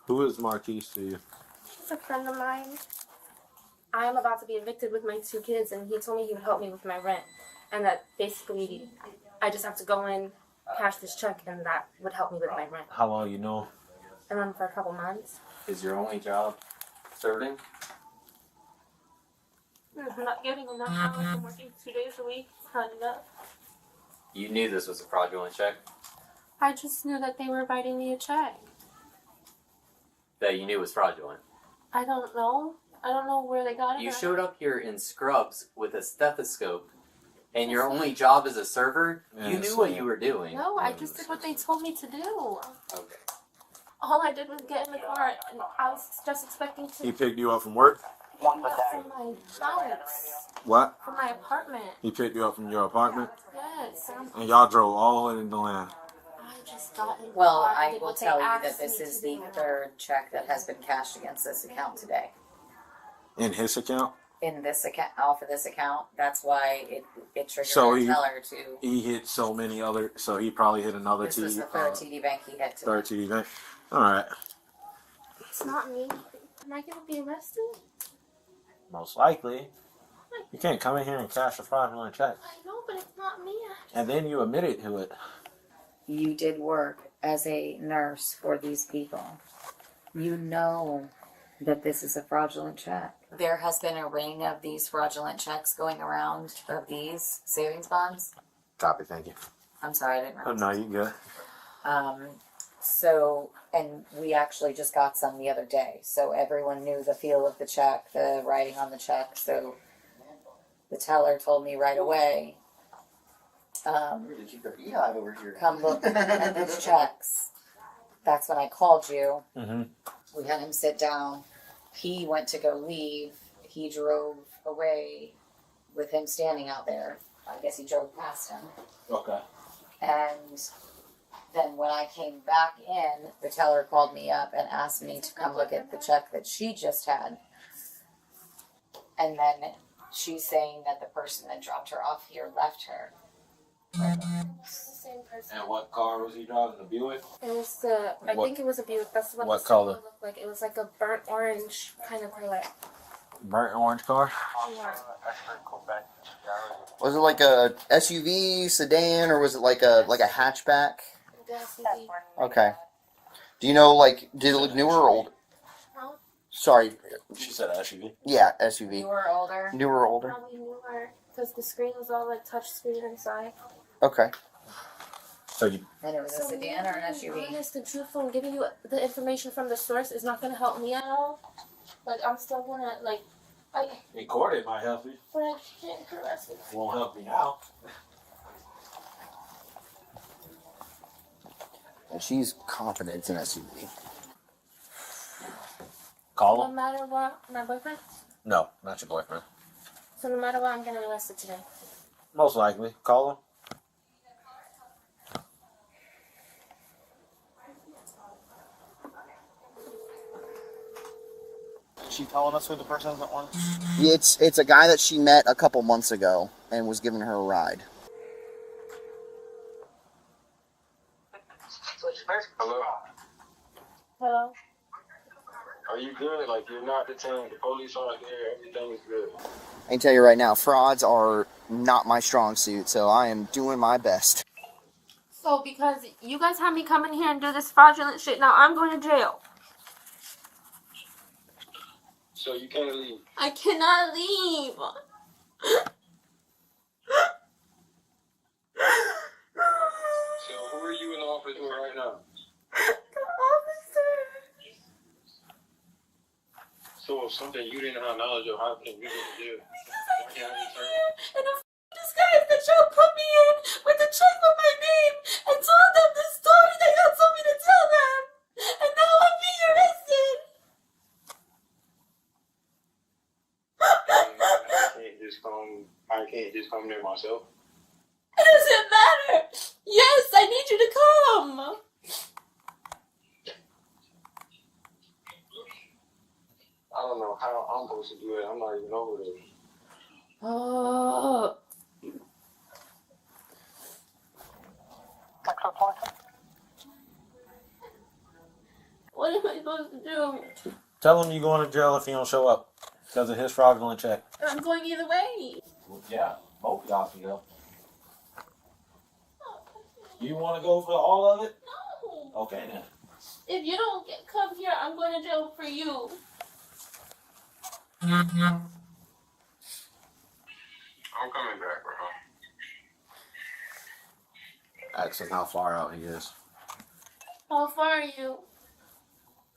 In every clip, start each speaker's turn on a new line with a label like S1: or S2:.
S1: Who is Marquise to you?
S2: He's a friend of mine. I am about to be evicted with my 2 kids, and he told me he would help me with my rent. And that basically, I just have to go in, cash this check, and that would help me with my rent.
S1: How long you know?
S2: I run for a couple months.
S3: Is your only job serving?
S2: I'm not getting enough hours. I'm working 2 days a week. It's not enough.
S3: You knew this was a fraudulent check?
S2: I just knew that they were writing me a check.
S3: That you knew was fraudulent?
S2: I don't know. I don't know where they got it.
S3: You showed up here in scrubs with a stethoscope, and your only job as a server, you knew what you were doing.
S2: No, I just did what they told me to do.
S3: Okay.
S2: All I did was get in the car, and I was just expecting to
S1: He picked you up from work?
S2: pick me up from my house.
S1: What?
S2: From my apartment.
S1: He picked you up from your apartment?
S2: Yes.
S1: And y'all drove all the way in the land?
S2: I just got in the
S4: Well,
S2: car.
S4: I
S2: did
S4: will
S2: what they
S4: tell you
S2: asked
S4: that this
S2: me
S4: is
S2: to
S4: the
S2: do.
S4: 3rd check that has been cashed against this account today.
S1: In his account?
S4: In this account, off of this account, that's why it triggered
S1: So
S4: our teller to.
S1: He hit so many other, so he probably hit another
S4: This was the 3rd TD bank he hit today.
S1: Third TD bank. Alright.
S2: It's not me. Am I gonna be arrested?
S1: Most likely. You can't come in here and cash a fraudulent check.
S2: I know, but it's not me.
S1: And then you admitted to it.
S4: You did work as a nurse for these people. You know that this is a fraudulent check. There has been a ring of these fraudulent checks going around of these savings bonds.
S1: Copy, thank you.
S4: I'm sorry, I didn't
S1: Oh,
S4: realize.
S1: no, you good.
S4: So, and we actually just got some the other day. So everyone knew the feel of the check, the writing on the check. So the teller told me right away, come look at these checks. That's when I called you.
S1: Mm-hmm.
S4: We had him sit down. He went to go leave. He drove away with him standing out there. I guess he drove past him.
S1: Okay.
S4: And then when I came back in, the teller called me up and asked me to come look at the check that she just had. And then she's saying that the person that dropped her off here left her.
S2: It's the same person.
S1: And what car was he driving? A Buick?
S2: It was the. I
S1: What-
S2: think it was a Buick. That's what
S1: what
S2: the
S1: color?
S2: symbol looked like. It was like a burnt orange kind of color.
S1: Burnt orange car?
S2: Yeah.
S5: Was it like a SUV sedan or was it like a hatchback?
S2: The SUV.
S5: Okay. Do you know, like, did it look newer or old?
S2: No,
S5: Sorry.
S1: She said SUV.
S5: Yeah,
S4: You
S5: SUV.
S4: were older.
S5: Newer or older?
S2: probably newer because the screen was all like touch screen inside.
S5: Okay.
S1: So you
S4: And it was a sedan or an
S2: being
S4: SUV?
S2: honest and truthful and giving you the information from the source is not going to help me at all. Like I'm still gonna like.
S1: in court it might help you.
S2: But I can't arrest me.
S1: Won't help me out.
S5: And she's confident it's an SUV.
S1: Call
S2: No
S1: him?
S2: matter what, my boyfriend.
S1: No, not your boyfriend.
S2: So no matter what, I'm getting arrested today.
S1: Most likely. Call him.
S6: She telling us who the person is that wants?
S5: Yeah, it's a guy that she met a couple months ago and was giving her a ride.
S7: Hello.
S2: Hello.
S7: Are you good? Like you're not detained. The police aren't there. Everything is good.
S5: I can tell you right now, frauds are not my strong suit, so I am doing my best.
S2: So because you guys had me come in here and do this fraudulent shit, now I'm going to jail.
S7: So you can't leave.
S2: I cannot leave.
S7: So who are you in the office with right now?
S2: The officer.
S7: So if something you didn't have knowledge of, how can you go to jail?
S2: Because I came in here in a disguise that y'all put me in with a check with my name and told them the story that y'all told me to tell them. And now I'm being arrested.
S7: I can't just come there myself.
S2: It doesn't matter. Yes, I need you to come.
S7: I don't know how I'm supposed to do it. I'm not even over there.
S2: Oh. What am I supposed to do?
S1: Tell him you're going to jail if he don't show up because of his fraudulent check.
S2: I'm going either way.
S1: Yeah, both y'all can go. You want to go for all of it?
S2: No.
S1: Okay then.
S2: If you don't come here, I'm going to jail for you.
S7: I'm coming back, bro.
S1: Ask him how far out he is.
S2: How far are you?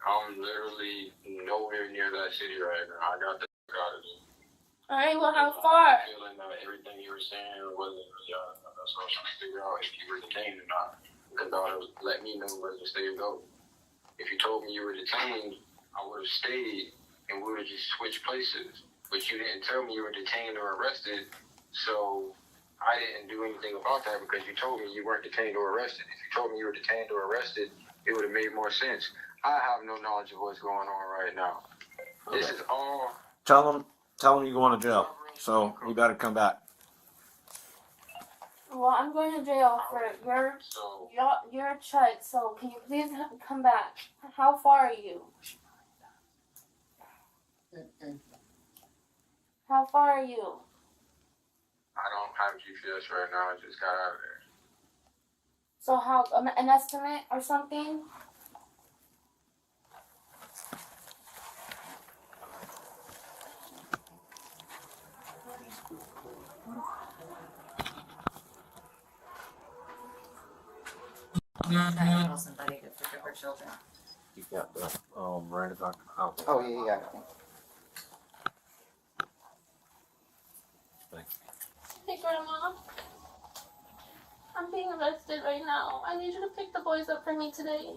S7: I'm literally nowhere near that city right now. I got the out of it.
S2: Alright, well, how far?
S7: I'm feeling everything you were saying wasn't really honest. That's what I was trying to figure out if you were detained or not. Because that would let me know where to stay or go. If you told me you were detained, I would have stayed and we would have just switched places. But you didn't tell me you were detained or arrested, so I didn't do anything about that because you told me you weren't detained or arrested. If you told me you were detained or arrested, it would have made more sense. I have no knowledge of what's going on right now. Okay. This is all.
S1: Tell him you're going to jail. So you better come back.
S2: Well, I'm going to jail for your check, so can you please come back? How far are you? How far are you?
S7: I don't have GPS right now. I just got out of there.
S2: So how, an estimate or something?
S4: I know somebody to pick up her children.
S1: You got the Miranda card? Oh.
S5: Oh, yeah.
S2: Hey, Grandma. I'm being arrested right now. I need you to pick the boys up for me today.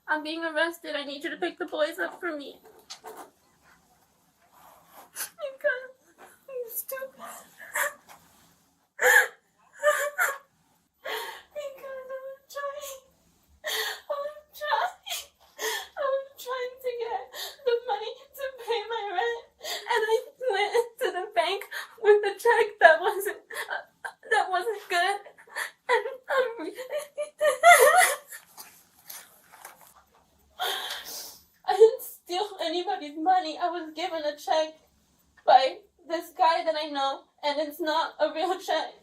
S2: I'm being arrested. I need you to pick the boys up for me. Because I'm stupid. Because I was trying to get the money to pay my rent, and I went to the bank with a check that wasn't good, and I didn't steal anybody's money. I was given a check by this guy that I know, and it's not a real check.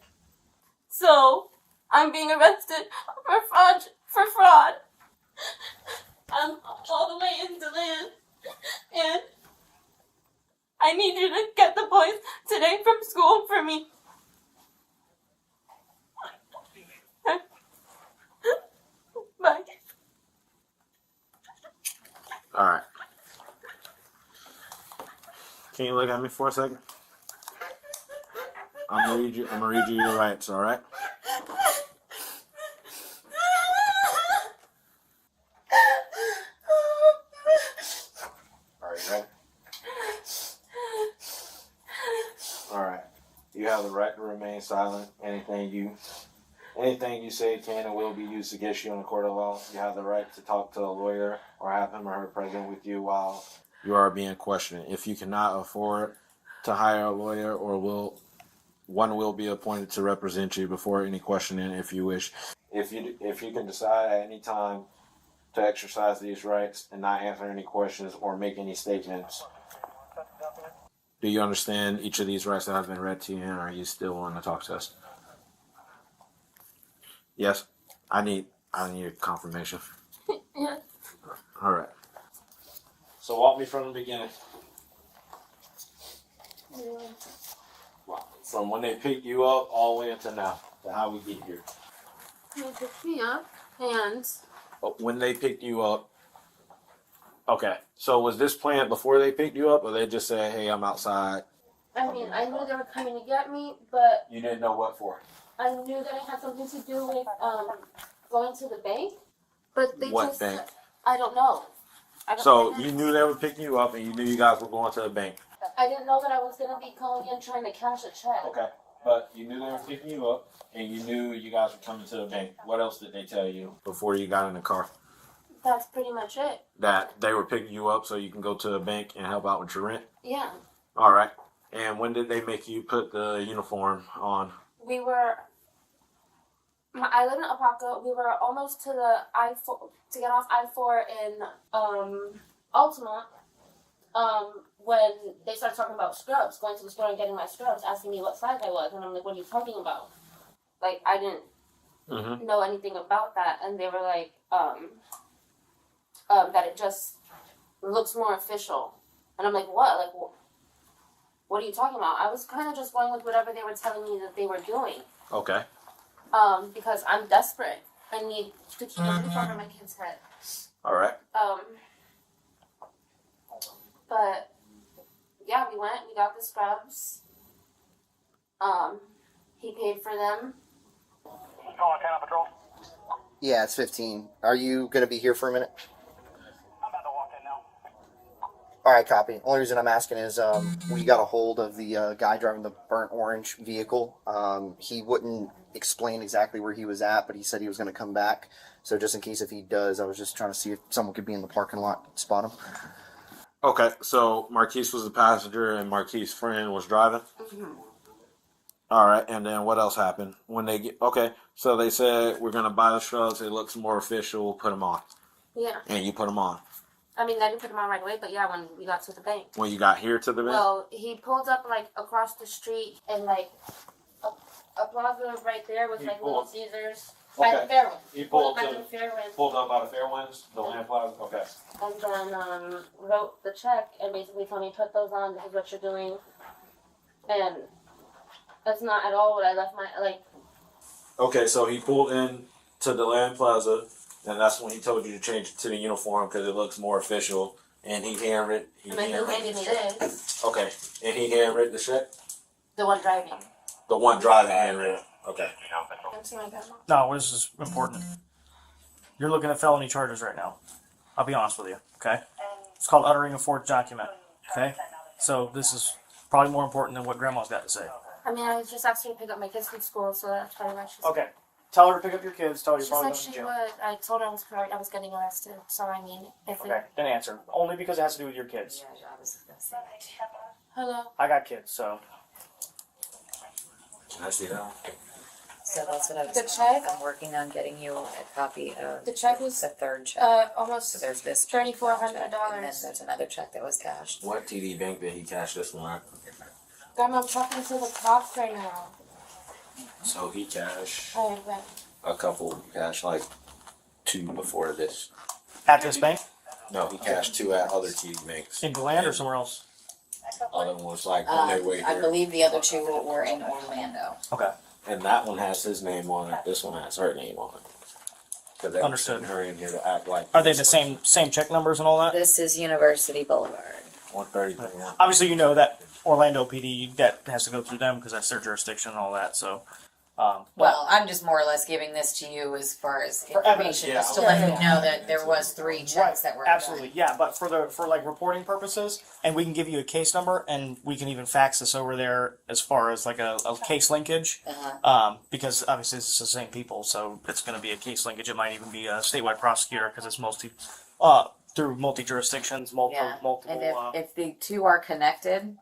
S2: So I'm being arrested for fraud. I'm all the way in Deland, and I need you to get the boys today from school for me. Bye.
S1: All right. Can you look at me for a second? I'm gonna read you your rights. All right. Are you ready? All right. You have the right to remain silent. Anything you say can and will be used against you in a court of law. You have the right to talk to a lawyer or have him or her present with you while you are being questioned. If you cannot afford to hire a lawyer, one will be appointed to represent you before any questioning if you wish. If you can decide at any time to exercise these rights and not answer any questions or make any statements. Do you understand each of these rights that have been read to you, and are you still willing to talk to us? Yes, I need a confirmation.
S2: Yes.
S1: All right. So walk me from the beginning. From when they picked you up all the way until now, to how we get here.
S2: They picked me up, and
S1: When they picked you up. Okay. So was this planned before they picked you up, or they just said, "Hey, I'm outside"?
S2: I mean, I knew they were coming to get me, but
S1: You didn't know what for.
S2: I knew that it had something to do with going to the bank. But they
S1: What
S2: just
S1: bank?
S2: I don't know.
S1: So you knew they were picking you up, and you knew you guys were going to the bank.
S2: I didn't know that I was gonna be going in trying to cash a check.
S1: Okay. But you knew they were picking you up, and you knew you guys were coming to the bank. What else did they tell you before you got in the car?
S2: That's pretty much it.
S1: That they were picking you up so you can go to the bank and help out with your rent?
S2: Yeah.
S1: All right. And when did they make you put the uniform on?
S2: We were I live in Apaka. We were almost to the I-4 to get off I-4 in Altamont. When they started talking about scrubs, going to the store and getting my scrubs, asking me what size I was, and I'm like, "What are you talking about?" Like I didn't know anything about that, and they were like, that it just looks more official, and I'm like, "What? Like, what are you talking about?" I was kind of just going with whatever they were telling me that they were doing.
S1: Okay.
S2: Because I'm desperate. I need to keep a roof over my kid's head.
S1: All right.
S2: But yeah, we went. We got the scrubs. He paid for them.
S6: Calling Town Patrol.
S5: Yeah, it's 15. Are you going to be here for a minute?
S6: I'm about to walk in now.
S5: All right, copy. Only reason I'm asking is we got a hold of the guy driving the burnt orange vehicle. He wouldn't explain exactly where he was at, but he said he was going to come back. So just in case if he does, I was just trying to see if someone could be in the parking lot and spot him.
S1: Okay, so Marquise was the passenger and Marquise's friend was driving? All right, and then what else happened? When they get, okay, so they said, we're going to buy the shrubs, it looks more official, we'll put them on.
S2: Yeah.
S1: And you put them on.
S2: I mean, I didn't put them on right away, but yeah, when we got to the bank.
S1: When you got here to the bank?
S2: Well, he pulled up, like, across the street and, like, a plaza right there with, like, Little Caesars. By the Fairwinds.
S1: He
S2: Pulled up by the Fairwinds.
S1: pulled up by the Fairwinds, the land plaza? Okay.
S2: And then wrote the check and basically told me, put those on, this is what you're doing. And that's not at all what I left my, like...
S1: Okay, so he pulled in to the land plaza, and that's when he told you to change it to the uniform because it looks more official. And he handwritten.
S2: He handed me this.
S1: Okay, and he handwritten the check.
S2: The one driving.
S1: The one driving handwritten. Okay.
S6: No, this is important. You're looking at felony charges right now. I'll be honest with you, okay? It's called uttering a forged document, okay? So this is probably more important than what Grandma's got to say.
S2: I mean, I was just asking to pick up my kids from school, so that's probably why she said.
S6: Okay. Tell her to pick up your kids. Tell her you're
S2: She
S6: probably
S2: said
S6: going to
S2: she
S6: jail.
S2: would. I told her I was getting arrested, so I mean, if
S6: Okay, then answer. Only because it has to do with your kids.
S2: Hello.
S6: I got kids, so.
S1: Can I see that?
S4: So that's what I was.
S2: The check?
S4: I'm working on getting you a copy of
S2: The check was
S4: the third check. So
S2: almost
S4: there's this check,
S2: $3,400.
S4: and then there's another check that was cashed.
S1: What TD bank did he cash this one at?
S2: Grandma, I'm talking to the cops right now.
S1: So he cashed
S2: Alright, right.
S1: a couple, cash like 2 before this.
S6: At this bank?
S1: No, he cashed 2 at other TD banks.
S6: In Deland or somewhere else?
S1: Other one was like on their way
S4: I
S1: here.
S4: believe the other two were in Orlando.
S6: Okay.
S1: And that one has his name on it. This one has her name on it. Because they
S6: Understood.
S1: sent her in here to act like.
S6: Are they the same check numbers and all that?
S4: This is University Boulevard.
S1: 133.
S6: Obviously, you know that Orlando PD, that has to go through them because that's their jurisdiction and all that, so.
S4: Well, I'm just more or less giving this to you as far as
S6: For evidence,
S4: information,
S1: yeah.
S4: just to let you know that there was 3 checks that were
S6: absolutely, yeah, but for like reporting purposes, and we can give you a case number, and we can even fax this over there as far as like a case linkage, because obviously it's the same people, so it's going to be a case linkage. It might even be a statewide prosecutor because it's through multi jurisdictions, multiple.
S4: And if the 2 are connected,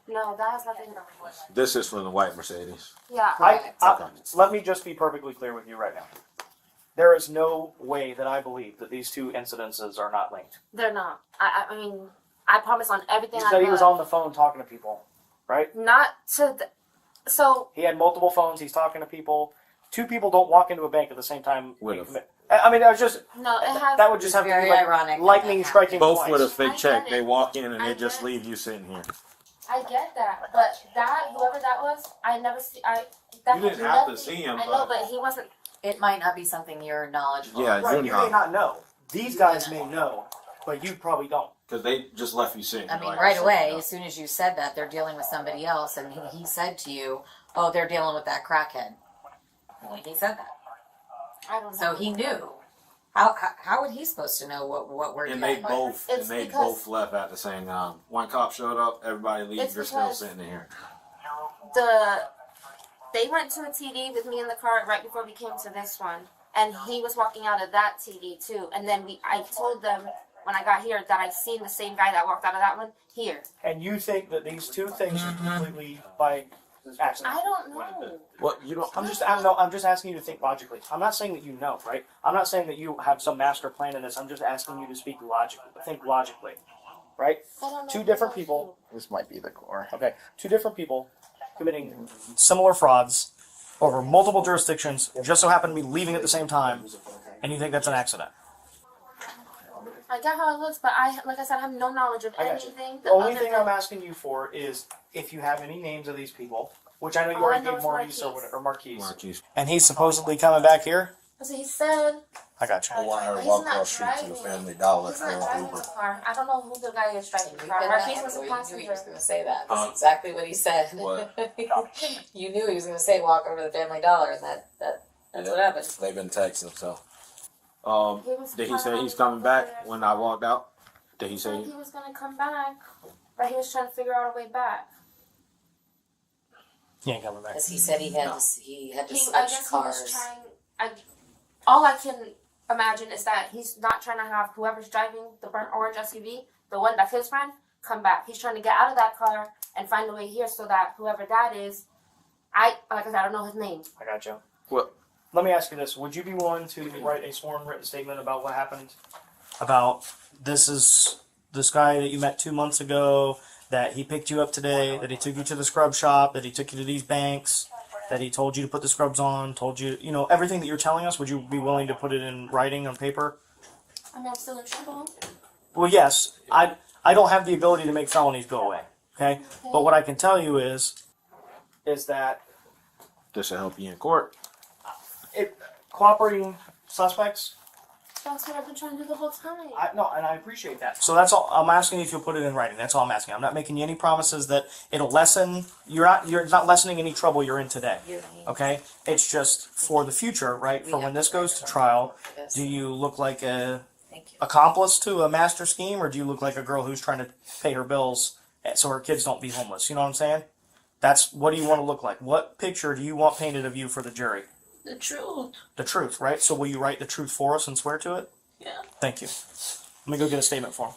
S2: No, that has nothing to do with it.
S1: This is from the white Mercedes.
S2: Yeah.
S6: Let me just be perfectly clear with you right now. There is no way that I believe that these 2 incidences are not linked.
S2: They're not. I mean, I promise on everything
S6: You
S2: I
S6: said he
S2: love.
S6: was on the phone talking to people, right?
S2: Not to the... So...
S6: He had multiple phones. He's talking to people. 2 people don't walk into a bank at the same time.
S1: Would've.
S6: I mean, that was just...
S2: No, it has...
S6: That would just have to
S4: very
S6: be like
S4: ironic that
S6: lightning
S4: that
S6: striking
S1: Both
S6: twice.
S1: with a fake
S2: I
S1: check.
S2: get
S1: They
S2: it.
S1: walk in and
S2: I
S1: they just
S2: get it.
S1: leave you sitting here.
S2: I get that, but whoever that was, I never see... That
S1: You didn't
S2: had
S1: have to
S2: nothing-
S1: see him,
S2: I know,
S1: but-
S2: but he wasn't...
S4: it might not be something you're knowledgeable
S1: Yeah,
S4: of.
S6: Right,
S1: you're
S6: you
S1: not.
S6: may not know. These guys may know, but you probably don't.
S1: Because they just left you sitting.
S4: I mean,
S1: like,
S4: right
S1: sitting
S4: away,
S1: up.
S4: as soon as you said that, they're dealing with somebody else, and he said to you, oh, they're dealing with that crackhead. Well, he said that.
S2: I don't know.
S4: So he knew. How would he supposed to know what we're
S1: And
S4: doing?
S2: It's
S1: they
S2: because-
S1: both left at the same time. One cop showed up, everybody leaves,
S2: It's
S1: you're still
S2: because-
S1: sitting in here.
S2: They went to a TD with me in the car right before we came to this one, and he was walking out of that TD too. And then I told them when I got here that I seen the same guy that walked out of that one here.
S6: And you think that these 2 things are completely by accident.
S2: I don't know.
S1: What you don't?
S6: I'm just asking you to think logically. I'm not saying that you know, right? I'm not saying that you have some master plan in this. I'm just asking you to speak logically. Think logically, right?
S2: I don't know
S6: Two
S2: if
S6: different
S2: I know.
S6: people.
S5: This might be the core.
S6: Okay, two different people committing similar frauds over multiple jurisdictions, just so happen to be leaving at the same time, and you think that's an accident.
S2: I get how it looks, but like I said, I have no knowledge of
S6: I got you.
S2: anything.
S6: The only
S2: other
S6: thing
S2: than-
S6: I'm asking you for is if you have any names of these people, which I know you
S2: All I
S6: already
S2: know
S6: gave
S2: is
S6: Maurice or
S2: Marquise.
S6: whatever, Marquise.
S1: Marquise.
S6: And he's supposedly coming back here?
S2: So he said
S6: I got you.
S8: I want her to
S2: He's
S8: walk
S2: not
S8: across the street to the
S2: driving.
S8: Family Dollar
S2: he's
S8: for
S2: not
S8: an
S2: driving
S8: Uber.
S2: the car. I don't know who the guy is driving the car. Marquise was a
S4: You knew he
S2: passenger.
S4: was going to say that. That's
S1: Huh?
S4: exactly what he said.
S1: What?
S4: You knew he was going to say walk over to the Family Dollar, and that's what happened.
S8: They've been texting, so.
S1: Did he say he's coming back when I walked out? Did he
S2: He
S1: say?
S2: said he was gonna come back, but he was trying to figure out a way back.
S6: He ain't coming back.
S4: Because he said he had to
S2: I
S4: switch
S2: guess
S4: cars.
S2: he was trying. All I can imagine is that he's not trying to have whoever's driving the burnt orange SUV, the one that's his friend, come back. He's trying to get out of that car and find a way here so that whoever that is, like I said, I don't know his name.
S6: I got you.
S1: Well,
S6: Let me ask you this. Would you be willing to write a sworn written statement about what happened? About this guy that you met 2 months ago, that he picked you up today, that he took you to the scrub shop, that he took you to these banks, that he told you to put the scrubs on, told you, everything that you're telling us, would you be willing to put it in writing on paper?
S2: I mean, I'm still in trouble.
S6: Well, yes. I don't have the ability to make felonies go away, okay? But what I can tell you is that
S1: this will help you in court.
S6: cooperating suspects,
S2: That's what I've been trying to do the whole time.
S6: and I appreciate that. So that's all. I'm asking if you'll put it in writing. That's all I'm asking. I'm not making you any promises that it'll lessen. You're not lessening any trouble you're in today. Okay? It's just for the future, right? For when this goes to trial, do you look like a
S4: Thank you.
S6: accomplice to a master scheme, or do you look like a girl who's trying to pay her bills so her kids don't be homeless? You know what I'm saying? What do you want to look like? What picture do you want painted of you for the jury?
S2: The truth.
S6: The truth, right? So will you write the truth for us and swear to it?
S2: Yeah.
S6: Thank you. Let me go get a statement for him.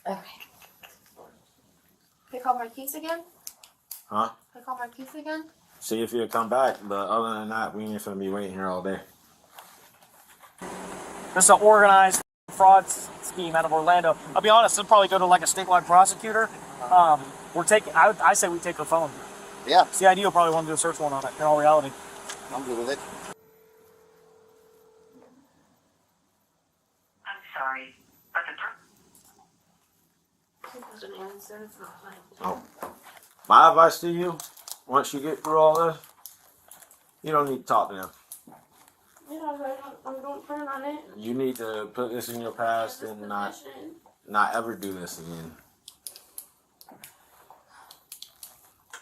S4: Okay.
S2: Can I call Marquise again?
S1: Huh?
S2: Can I call Marquise again?
S1: See if he'll come back, but other than that, we ain't gonna be waiting here all day.
S6: This is an organized fraud scheme out of Orlando. I'll be honest, it'll probably go to like a statewide prosecutor. I say we take the phone.
S5: Yeah,
S6: CID will probably want to do a search warrant on it, in all reality.
S5: I'm good with it.
S9: I'm sorry, but the
S2: He doesn't answer. It's not like.
S1: Oh. My advice to you, once you get through all this, you don't need to talk to them.
S2: Yeah, I don't plan on it.
S1: You need to put this in your past and not ever do this again.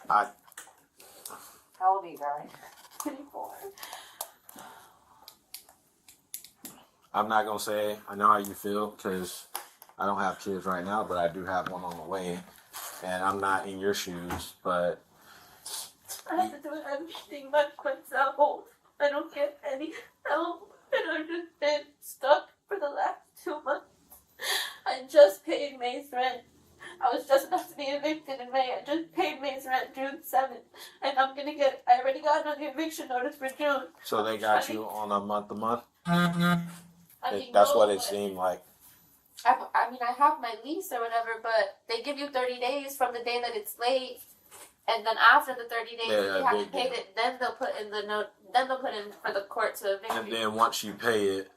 S4: How old are you, darling?
S2: 24.
S1: I'm not gonna say I know how you feel because I don't have kids right now, but I do have one on the way, and I'm not in your shoes. But
S2: I have to do everything by myself. I don't get any help, and I've just been stuck for the last 2 months. I just paid May's rent. I was just about to be evicted in May. I just paid May's rent June 7th, and I already got another eviction notice for June.
S1: so they got you on a month-to-month.
S2: I mean,
S1: That's
S2: no,
S1: what it
S2: but-
S1: seemed like.
S2: I mean, I have my lease or whatever, but they give you 30 days from the day that it's late, and then after the 30 days,
S1: Yeah,
S2: if you haven't
S1: they
S2: paid
S1: do.
S2: it, then they'll put in the note. Then they'll put in for the court to evict
S1: And
S2: you.
S1: then once you pay it,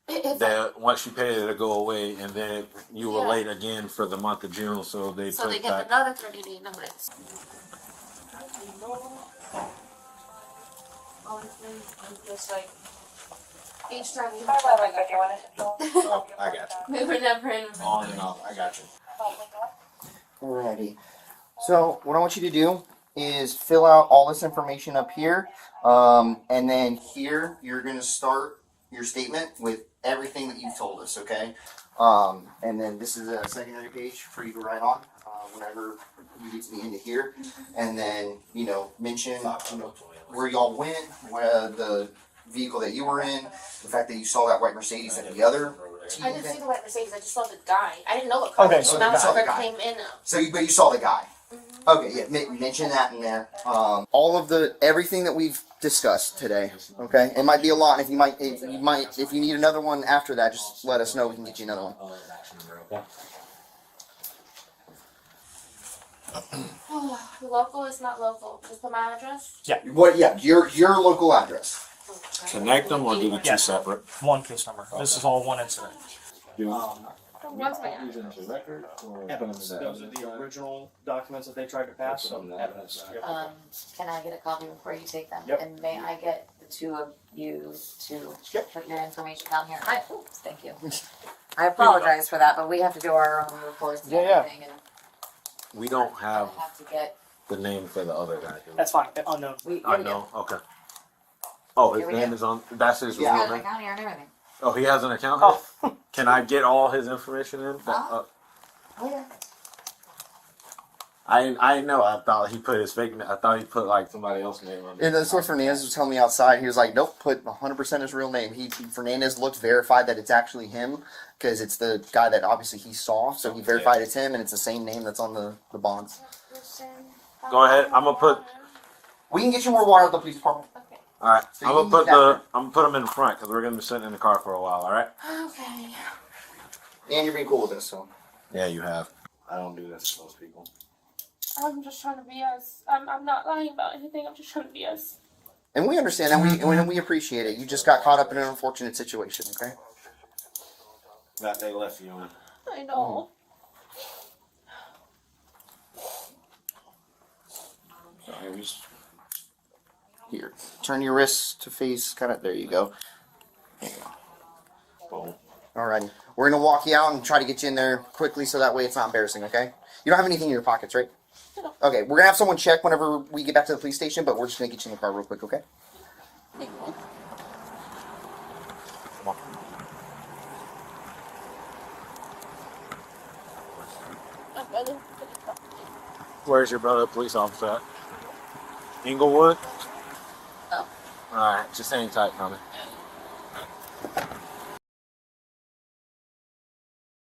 S2: It's
S1: once you pay it, it'll go away, and then you were
S2: Yeah.
S1: late again for the month of June, so they
S2: so
S1: took
S2: they give
S1: back.
S2: another 30-day notice. Honestly, I'm just like each time we have
S1: Oh, I got
S2: we were never in.
S1: you. On and off, I got you.
S5: Alrighty. So what I want you to do is fill out all this information up here, and then here you're going to start your statement with everything that you've told us. Okay. And then this is a secondary page for you to write on whenever you get to the end of here, and then mention where y'all went, where vehicle that you were in, the fact that you saw that white Mercedes that the other team
S2: I didn't see
S5: had.
S2: the white Mercedes. I just saw the guy. I didn't know what car.
S6: Okay,
S2: it was.
S6: so
S2: That
S5: you
S2: was
S5: saw the
S2: the
S5: guy.
S2: came in.
S5: But you saw the guy. Okay, yeah, mention that in there. All of everything that we've discussed today. Okay, it might be a lot. If you need another one after that, just let us know. We can get you another one.
S2: Local is not local. Just put my address.
S5: What? Yeah, your local address.
S1: Connect them or do the two
S6: Yes.
S1: separate?
S6: One case number. This is all one incident.
S2: What's my address?
S6: Evidence. Those are the original documents that they tried to pass. So evidence.
S4: Can I get a copy before you take them?
S6: Yep.
S4: And may I get the two of you to put your information down here? Oops, thank you. I apologize for that, but we have to do our own reports and everything, and
S1: We don't
S4: I
S1: have
S4: have to get.
S1: the name for the other guy. do we?
S6: That's fine. Unknown.
S1: I know. Okay. Oh, his
S4: Here we
S1: name
S4: go.
S1: is on. That's his
S4: He
S1: real
S4: has an
S1: name.
S4: account here and everything.
S1: Oh, he has an account.
S6: Oh.
S1: Can I get all his information in?
S4: Oh, yeah.
S1: I know. I thought he put his fake. I thought he put like somebody else's name on it.
S5: And that's what Fernandez was telling me outside. He was like, "Nope, put 100% his real name." Fernandez looked verified that it's actually him because it's the guy that obviously he saw. So he verified it's him, and it's the same name that's on the bonds.
S1: Go ahead. I'm gonna put.
S5: We can get you more water at the police department.
S2: Okay.
S1: All right.
S5: So
S1: I'm
S5: you
S1: gonna put
S5: need that.
S1: I'm gonna put him in front because we're gonna be sitting in the car for a while. All right.
S2: Okay.
S5: And you're being cool with this, so.
S1: Yeah, you have. I don't do this to most people.
S2: I'm just trying to be us. I'm not lying about anything. I'm just trying to be us.
S5: And we understand that. We appreciate it. You just got caught up in an unfortunate situation, okay?
S1: That they left you in.
S2: I know.
S5: Sorry, here. Turn your wrists to face kind of. There you go. There you go.
S1: Boom.
S5: Alrighty. We're gonna walk you out and try to get you in there quickly so that way it's not embarrassing, okay? You don't have anything in your pockets, right?
S2: No.
S5: Okay, we're gonna have someone check whenever we get back to the police station, but we're just gonna get you in the car real quick, okay?
S1: Where's your brother, police officer at? Inglewood?
S4: Oh.
S1: Alright, just hang tight, Tommy.
S4: Yeah.